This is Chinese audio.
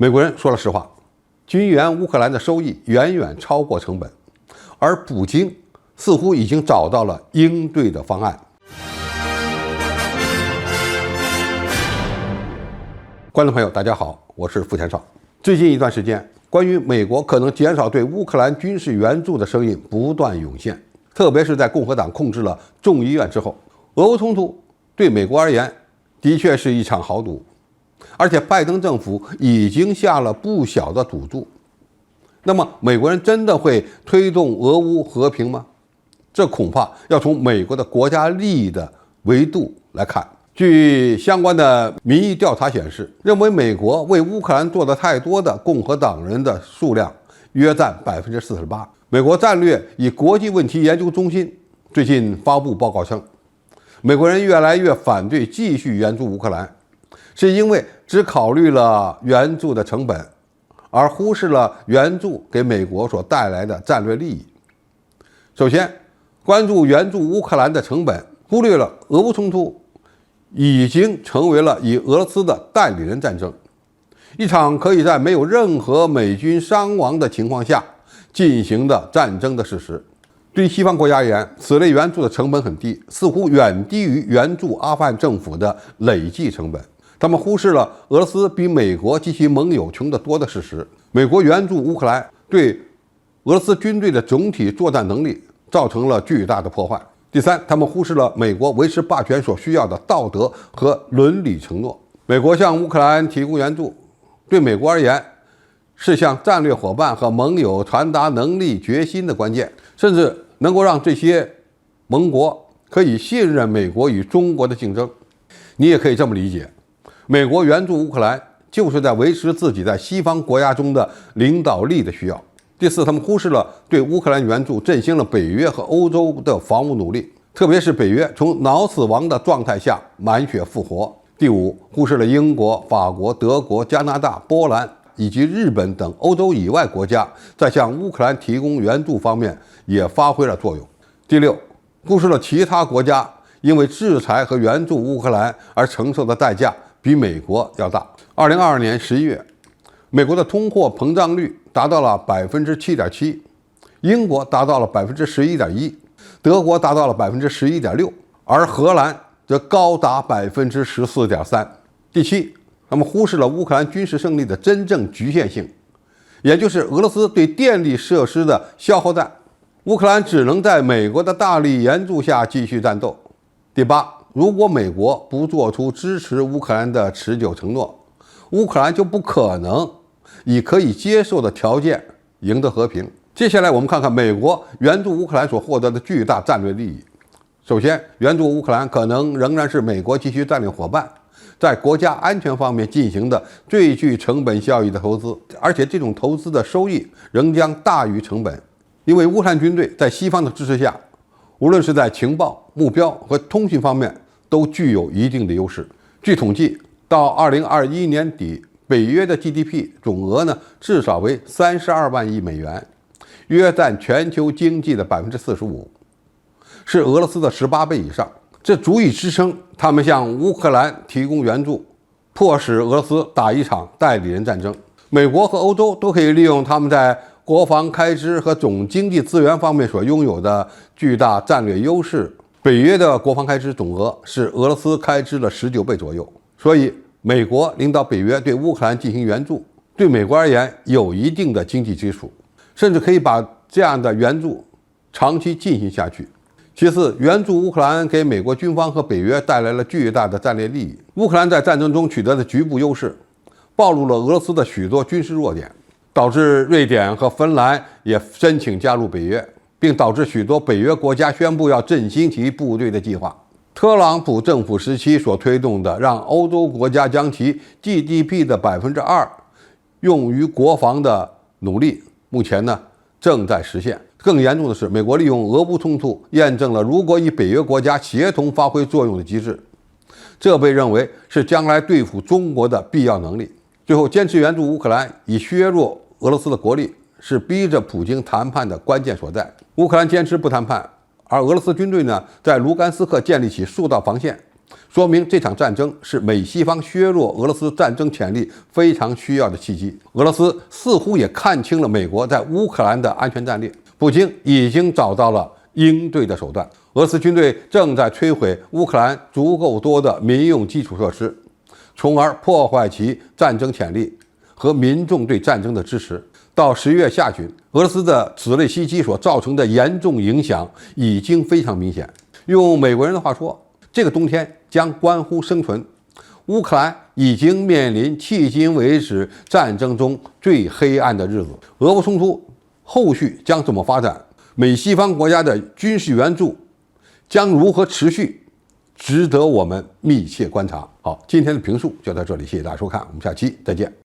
美国人说了实话，军援乌克兰的收益远远超过成本，而普京似乎已经找到了应对的方案。观众朋友，大家好，我是付前少。最近一段时间，关于美国可能减少对乌克兰军事援助的声音不断涌现，特别是在共和党控制了众议院之后，俄乌冲突对美国而言的确是一场豪赌。而且拜登政府已经下了不小的赌注，那么美国人真的会推动俄乌和平吗？这恐怕要从美国的国家利益的维度来看。据相关的民意调查显示，认为美国为乌克兰做的太多的共和党人的数量约占48%。美国战略与国际问题研究中心最近发布报告称，美国人越来越反对继续援助乌克兰，是因为只考虑了援助的成本，而忽视了援助给美国所带来的战略利益。首先，关注援助乌克兰的成本，忽略了俄乌冲突已经成为了以俄罗斯的代理人战争，一场可以在没有任何美军伤亡的情况下进行的战争的事实。对西方国家而言，此类援助的成本很低，似乎远低于援助阿富汗政府的累计成本。他们忽视了俄罗斯比美国及其盟友穷得多的事实。美国援助乌克兰对俄罗斯军队的总体作战能力造成了巨大的破坏。第三，他们忽视了美国维持霸权所需要的道德和伦理承诺。美国向乌克兰提供援助，对美国而言是向战略伙伴和盟友传达能力决心的关键，甚至能够让这些盟国可以信任美国与中国的竞争。你也可以这么理解，美国援助乌克兰就是在维持自己在西方国家中的领导力的需要。第四，他们忽视了对乌克兰援助振兴了北约和欧洲的防务努力，特别是北约从脑死亡的状态下满血复活。第五，忽视了英国、法国、德国、加拿大、波兰以及日本等欧洲以外国家在向乌克兰提供援助方面也发挥了作用。第六，忽视了其他国家因为制裁和援助乌克兰而承受的代价比美国要大。2022年11月，美国的通货膨胀率达到了 7.7%， 英国达到了 11.1%， 德国达到了 11.6%， 而荷兰则高达 14.3%。 第七，他们忽视了乌克兰军事胜利的真正局限性，也就是俄罗斯对电力设施的消耗战。乌克兰只能在美国的大力援助下继续战斗。第八，如果美国不做出支持乌克兰的持久承诺，乌克兰就不可能以可以接受的条件赢得和平。接下来我们看看美国援助乌克兰所获得的巨大战略利益。首先，援助乌克兰可能仍然是美国及其战略伙伴在国家安全方面进行的最具成本效益的投资，而且这种投资的收益仍将大于成本。因为乌克兰军队在西方的支持下，无论是在情报、目标和通讯方面都具有一定的优势。据统计，到2021年底，北约的 GDP 总额至少为32万亿美元，约占全球经济的 45%， 是俄罗斯的18倍以上。这足以支撑他们向乌克兰提供援助，迫使俄罗斯打一场代理人战争。美国和欧洲都可以利用他们在国防开支和总经济资源方面所拥有的巨大战略优势。北约的国防开支总额是俄罗斯开支的19倍左右，所以美国领导北约对乌克兰进行援助，对美国而言有一定的经济基础，甚至可以把这样的援助长期进行下去。其次，援助乌克兰给美国军方和北约带来了巨大的战略利益。乌克兰在战争中取得的局部优势，暴露了俄罗斯的许多军事弱点，导致瑞典和芬兰也申请加入北约，并导致许多北约国家宣布要振兴其部队的计划。特朗普政府时期所推动的让欧洲国家将其 GDP 的 2% 用于国防的努力，目前正在实现。更严重的是，美国利用俄乌冲突验证了如果与北约国家协同发挥作用的机制，这被认为是将来对付中国的必要能力。最后，坚持援助乌克兰以削弱俄罗斯的国力，是逼着普京谈判的关键所在。乌克兰坚持不谈判，而俄罗斯军队在卢甘斯克建立起数道防线，说明这场战争是美西方削弱俄罗斯战争潜力非常需要的契机。俄罗斯似乎也看清了美国在乌克兰的安全战略，普京已经找到了应对的手段。俄罗斯军队正在摧毁乌克兰足够多的民用基础设施，从而破坏其战争潜力和民众对战争的支持。到11月下旬，俄罗斯的此类袭击所造成的严重影响已经非常明显。用美国人的话说，这个冬天将关乎生存。乌克兰已经面临迄今为止战争中最黑暗的日子。俄乌冲突后续将怎么发展？美西方国家的军事援助将如何持续？值得我们密切观察。好，今天的评述就到这里，谢谢大家收看，我们下期再见。